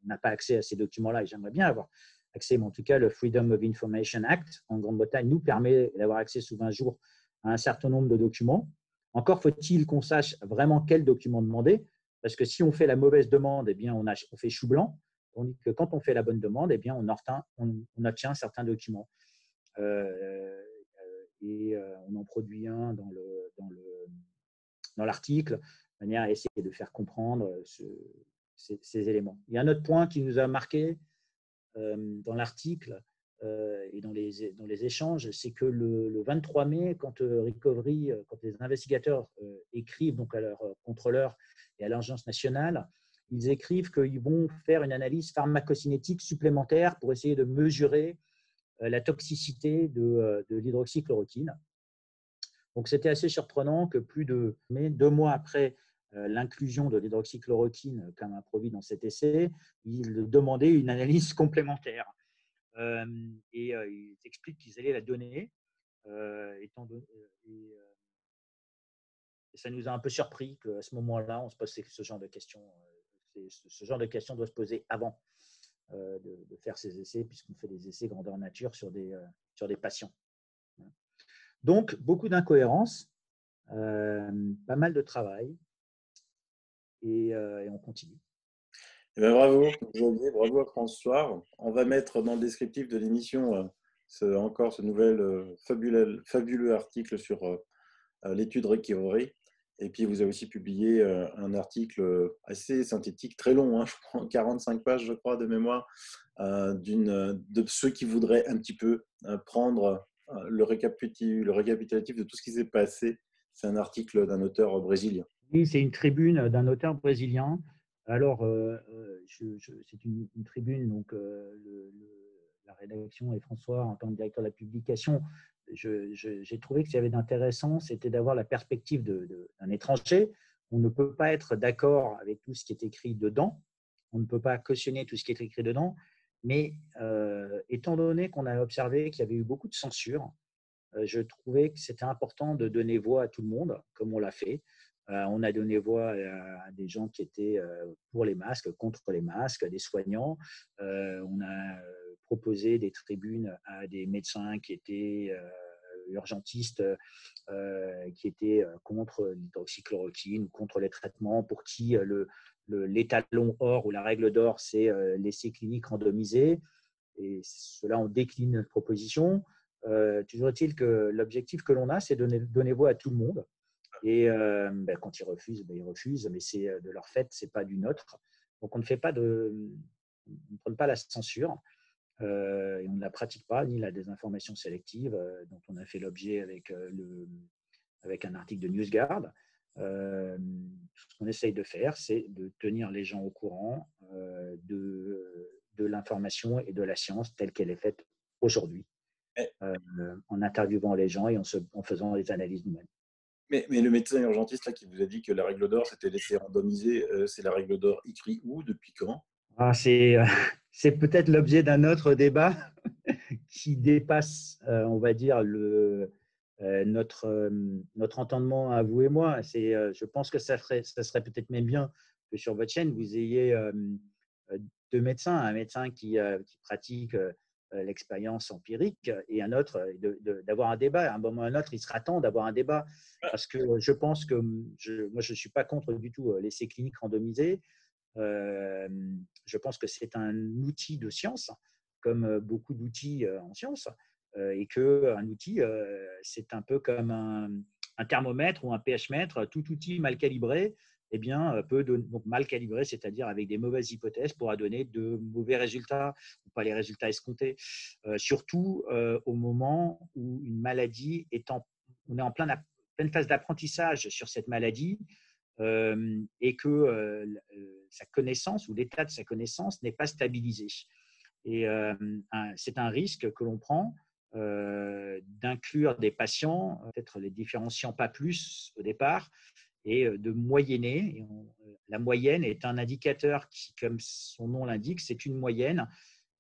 B: n'a pas accès à ces documents-là, et j'aimerais bien avoir accès, mais en tout cas, le Freedom of Information Act en Grande-Bretagne nous permet d'avoir accès sous 20 jours à un certain nombre de documents. Encore faut-il qu'on sache vraiment quel document demander, parce que si on fait la mauvaise demande, eh bien, on fait chou blanc, tandis que quand on fait la bonne demande, eh bien, on obtient certains documents. Et on en produit un dans l'article, de manière à essayer de faire comprendre ces éléments. Il y a un autre point qui nous a marqué dans l'article et dans les échanges, c'est que le 23 mai, quand Recovery, quand les investigateurs écrivent donc à leur contrôleur et à l'Agence nationale, ils écrivent qu'ils vont faire une analyse pharmacocinétique supplémentaire pour essayer de mesurer la toxicité de l'hydroxychloroquine. Donc, c'était assez surprenant que plus de 2 mois après l'inclusion de l'hydroxychloroquine comme un produit dans cet essai, ils demandaient une analyse complémentaire. Ils expliquent qu'ils allaient la donner. Et ça nous a un peu surpris qu'à ce moment-là, on se pose ce genre de questions. Ce genre de questions doit se poser avant de faire ces essais, puisqu'on fait des essais grandeur nature sur des patients. Donc, beaucoup d'incohérences, pas mal de travail, et on continue.
A: Eh bien, bravo, Xavier, bravo à François. On va mettre dans le descriptif de l'émission encore ce nouvel fabuleux article sur l'étude Recovery. Et puis, vous avez aussi publié un article assez synthétique, très long, hein, je crois, 45 pages, je crois, de mémoire, de ceux qui voudraient un petit peu prendre le récapitulatif de tout ce qui s'est passé. C'est un article d'un auteur brésilien.
B: Oui, c'est une tribune d'un auteur brésilien. Alors, c'est une tribune, donc la rédaction et François, en tant que directeur de la publication, j'ai trouvé que ce qu'il y avait d'intéressant, c'était d'avoir la perspective d'un étranger. On ne peut pas être d'accord avec tout ce qui est écrit dedans, on ne peut pas cautionner tout ce qui est écrit dedans, mais étant donné qu'on a observé qu'il y avait eu beaucoup de censure, je trouvais que c'était important de donner voix à tout le monde, comme on l'a fait. On a donné voix à des gens qui étaient pour les masques, contre les masques, des soignants. On a proposer des tribunes à des médecins qui étaient urgentistes, qui étaient contre l'hydroxychloroquine ou contre les traitements, pour qui l'étalon or ou la règle d'or, c'est l'essai clinique randomisé. Et ceux-là ont décliné notre proposition. Toujours est-il que l'objectif que l'on a, c'est de donner voix à tout le monde. Et quand ils refusent, ils refusent, mais c'est de leur fait, c'est pas du nôtre. Donc on ne prend pas la censure, et on ne la pratique pas, ni la désinformation sélective, dont on a fait l'objet avec un article de NewsGuard. Ce qu'on essaye de faire, c'est de tenir les gens au courant de l'information et de la science telle qu'elle est faite aujourd'hui, en interviewant les gens et en faisant des analyses nous-mêmes.
A: Mais le médecin urgentiste là, qui vous a dit que la règle d'or, c'était l'essai randomisé, c'est la règle d'or écrit où, depuis quand?
B: C'est peut-être l'objet d'un autre débat qui dépasse, on va dire, notre entendement à vous et moi. Je pense que ça serait peut-être même bien que sur votre chaîne, vous ayez deux médecins, un médecin qui pratique l'expérience empirique et un autre, d'avoir un débat. À un moment ou à un autre, il sera temps d'avoir un débat, parce que je pense que moi, je ne suis pas contre du tout l'essai clinique randomisé. Je pense que c'est un outil de science, comme beaucoup d'outils en science, et qu'un outil, c'est un peu comme un thermomètre ou un pH-mètre. Tout outil mal calibré, eh bien, peut donner, donc mal calibré, c'est-à-dire avec des mauvaises hypothèses, pourra donner de mauvais résultats ou pas les résultats escomptés. Surtout au moment où une maladie on est en pleine phase d'apprentissage sur cette maladie, et que sa connaissance ou l'état de sa connaissance n'est pas stabilisé. Et c'est un risque que l'on prend d'inclure des patients, peut-être les différenciant pas plus au départ, et de moyenner. La moyenne est un indicateur qui, comme son nom l'indique, c'est une moyenne.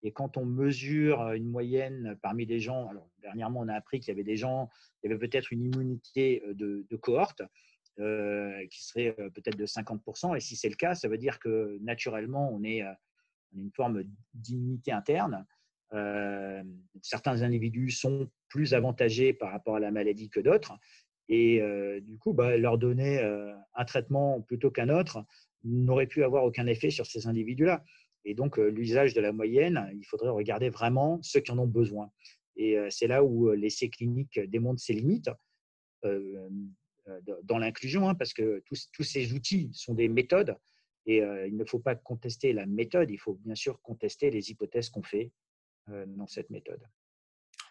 B: Et quand on mesure une moyenne parmi des gens, alors dernièrement on a appris qu'il y avait des gens, il y avait peut-être une immunité de cohorte, qui serait peut-être de 50%. Et si c'est le cas, ça veut dire que naturellement, on est une forme d'immunité interne. Certains individus sont plus avantagés par rapport à la maladie que d'autres. Et du coup, leur donner un traitement plutôt qu'un autre n'aurait pu avoir aucun effet sur ces individus-là. Et donc, l'usage de la moyenne, il faudrait regarder vraiment ceux qui en ont besoin. Et c'est là où l'essai clinique démontre ses limites. Dans l'inclusion, parce que tous ces outils sont des méthodes, et il ne faut pas contester la méthode, il faut bien sûr contester les hypothèses qu'on fait dans cette méthode,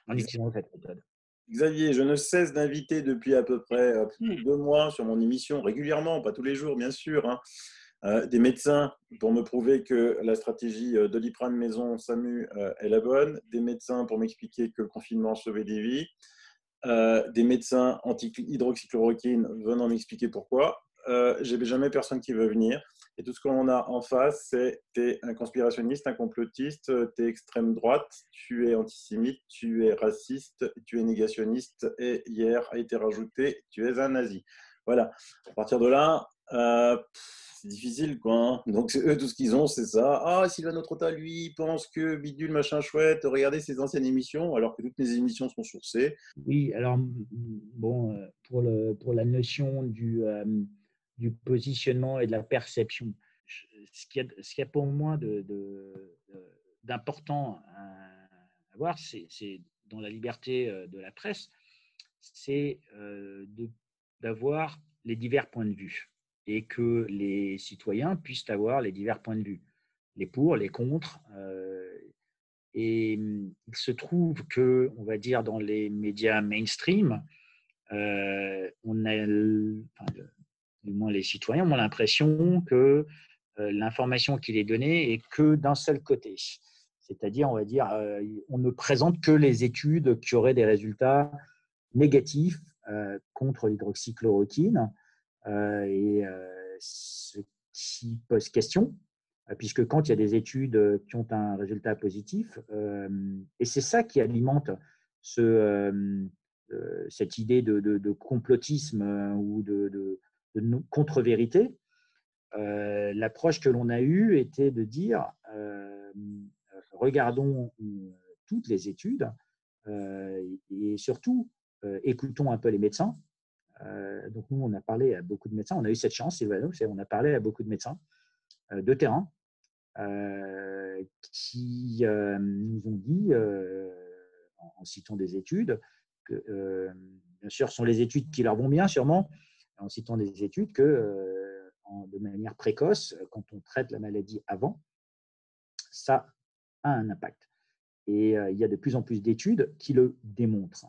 B: en utilisant cette méthode.
A: Xavier, je ne cesse d'inviter depuis à peu près 2 mois sur mon émission, régulièrement, pas tous les jours bien sûr, des médecins pour me prouver que la stratégie Doliprane maison SAMU est la bonne, des médecins pour m'expliquer que le confinement sauvait des vies, des médecins anti-hydroxychloroquine venant m'expliquer pourquoi. J'ai jamais personne qui veut venir. Et tout ce qu'on a en face, c'est t'es un conspirationniste, un complotiste, t'es extrême droite, tu es antisémite, tu es raciste, tu es négationniste, et hier a été rajouté, tu es un nazi. Voilà. À partir de là, c'est difficile, quoi. Donc, eux, tout ce qu'ils ont, c'est ça. Ah, Sylvain Trotha, lui, il pense que bidule, machin chouette, regardez ses anciennes émissions, alors que toutes mes émissions sont sourcées.
B: Oui, alors, bon, pour la notion du positionnement et de la perception, ce qu'il y a pour moi d'important à voir, c'est dans la liberté de la presse, c'est d'avoir les divers points de vue et que les citoyens puissent avoir les divers points de vue, les pour, les contre. Et il se trouve que, on va dire, dans les médias mainstream, on a, enfin, du moins les citoyens ont l'impression que l'information qui est donnée est que d'un seul côté. C'est-à-dire, on va dire, on ne présente que les études qui auraient des résultats négatifs contre l'hydroxychloroquine, et ce qui pose question, puisque quand il y a des études qui ont un résultat positif, et c'est ça qui alimente cette idée de complotisme ou de contre-vérité. L'approche que l'on a eue était de dire regardons toutes les études et surtout, écoutons un peu les médecins. Donc, nous, on a parlé à beaucoup de médecins. On a eu cette chance, Sylvano, on a parlé à beaucoup de médecins de terrain qui nous ont dit, en citant des études, que, bien sûr, ce sont les études qui leur vont bien, sûrement, en citant des études que, de manière précoce, quand on traite la maladie avant, ça a un impact. Et il y a de plus en plus d'études qui le démontrent.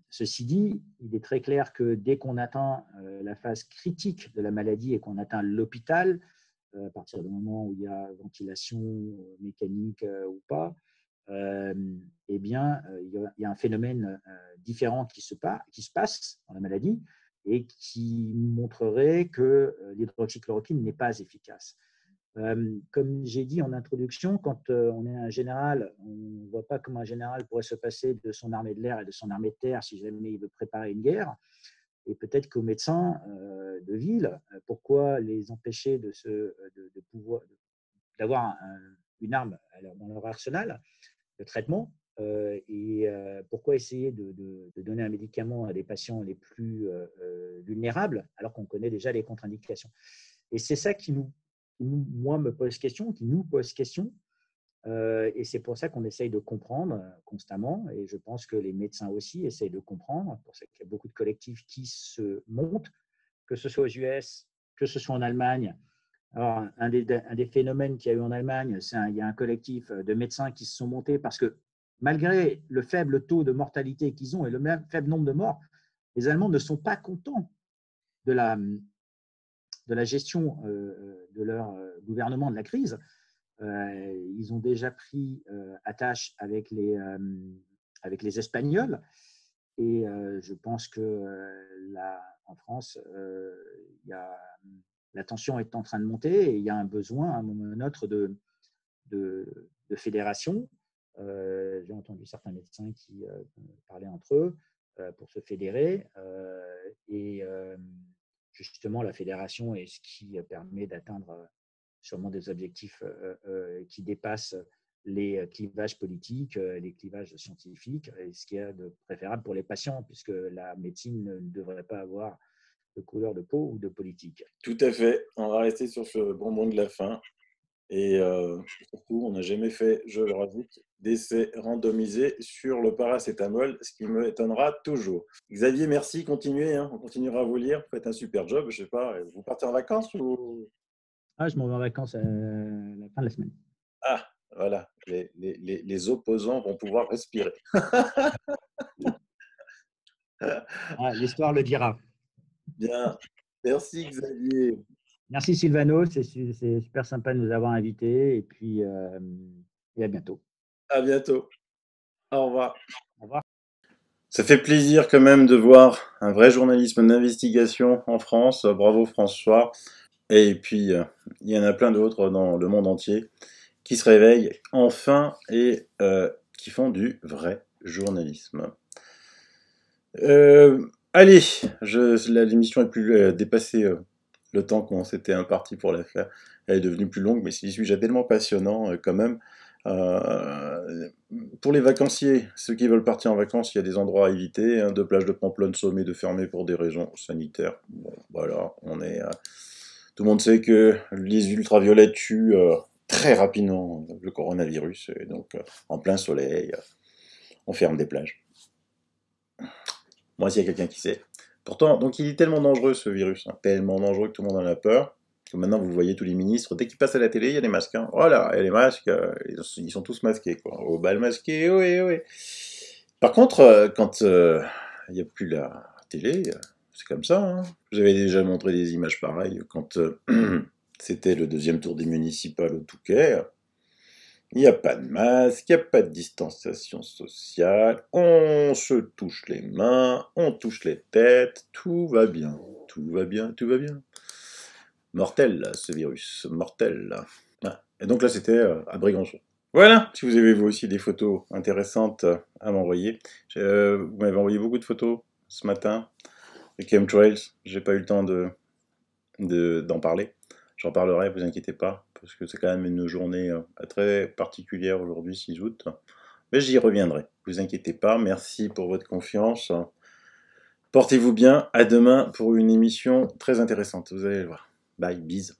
B: Ceci dit, il est très clair que dès qu'on atteint la phase critique de la maladie et qu'on atteint l'hôpital, à partir du moment où il y a ventilation mécanique ou pas, eh bien, il y a un phénomène différent qui se passe dans la maladie et qui montrerait que l'hydroxychloroquine n'est pas efficace. Comme j'ai dit en introduction, quand on est un général, on ne voit pas comment un général pourrait se passer de son armée de l'air et de son armée de terre si jamais il veut préparer une guerre. Et peut-être qu'aux médecins de ville, pourquoi les empêcher de pouvoir d'avoir une arme dans leur arsenal de traitement et pourquoi essayer de donner un médicament à des patients les plus vulnérables alors qu'on connaît déjà les contre-indications. Et c'est ça qui moi, me pose question, qui nous pose question. Et c'est pour ça qu'on essaye de comprendre constamment. Et je pense que les médecins aussi essayent de comprendre. C'est pour ça qu'il y a beaucoup de collectifs qui se montent, que ce soit aux US, que ce soit en Allemagne. Alors, un des phénomènes qu'il y a eu en Allemagne, il y a un collectif de médecins qui se sont montés parce que malgré le faible taux de mortalité qu'ils ont et le même faible nombre de morts, les Allemands ne sont pas contents de la gestion de leur gouvernement de la crise. Ils ont déjà pris attache avec les Espagnols et je pense que en France, la tension est en train de monter et il y a un besoin à un moment ou à un autre de fédération. J'ai entendu certains médecins qui parlaient entre eux pour se fédérer et justement la fédération est ce qui permet d'atteindre sûrement des objectifs qui dépassent les clivages politiques, les clivages scientifiques, et ce qui est de préférable pour les patients, puisque la médecine ne devrait pas avoir de couleur de peau ou de politique.
A: Tout à fait. On va rester sur ce bonbon de la fin. Et surtout, on n'a jamais fait, je le rajoute, d'essais randomisés sur le paracétamol, ce qui me étonnera toujours. Xavier, merci, continuez, hein, on continuera à vous lire, vous faites un super job, je sais pas, vous partez en vacances ou...
B: Je m'en vais en vacances à la fin de la semaine.
A: Ah, voilà, les opposants vont pouvoir respirer.
B: L'histoire le dira.
A: Bien, merci Xavier.
B: Merci Sylvano, c'est super sympa de nous avoir invités et puis et à bientôt.
A: À bientôt. Au revoir.
B: Au revoir.
A: Ça fait plaisir quand même de voir un vrai journalisme d'investigation en France. Bravo François. Et puis, il y en a plein d'autres dans le monde entier qui se réveillent enfin et qui font du vrai journalisme. Allez, l'émission est plus dépassée le temps qu'on s'était imparti pour la faire. Elle est devenue plus longue, mais c'est des sujets tellement passionnants quand même. Pour les vacanciers, ceux qui veulent partir en vacances, il y a des endroits à éviter, hein, de plages de Pamplonne sommées de fermer pour des raisons sanitaires. Bon, voilà, tout le monde sait que les ultraviolets tuent très rapidement le coronavirus, et donc en plein soleil, on ferme des plages. Moi, s'il y a quelqu'un qui sait. Pourtant, donc il est tellement dangereux ce virus, hein, tellement dangereux que tout le monde en a peur. Que maintenant, vous voyez tous les ministres, dès qu'ils passent à la télé, il y a des masques. Hein. Voilà, il y a les masques, ils sont tous masqués, quoi. Au bal masqué, oui, oui. Par contre, quand il n'y a plus la télé, c'est comme ça. Hein. Vous avez déjà montré des images pareilles quand c'était le deuxième tour des municipales au Touquet. Il n'y a pas de masque, il n'y a pas de distanciation sociale, on se touche les mains, on touche les têtes, tout va bien, tout va bien, tout va bien. Mortel, là, ce virus, mortel. Ah. Et donc là, c'était à Brégançon. Voilà, si vous avez vous aussi des photos intéressantes à m'envoyer. Vous m'avez envoyé beaucoup de photos ce matin, les chemtrails, j'ai pas eu le temps d'en parler. J'en parlerai, vous inquiétez pas, parce que c'est quand même une journée très particulière aujourd'hui, 6 août. Mais j'y reviendrai, vous inquiétez pas. Merci pour votre confiance. Portez-vous bien. À demain pour une émission très intéressante. Vous allez le voir. Bye, bise.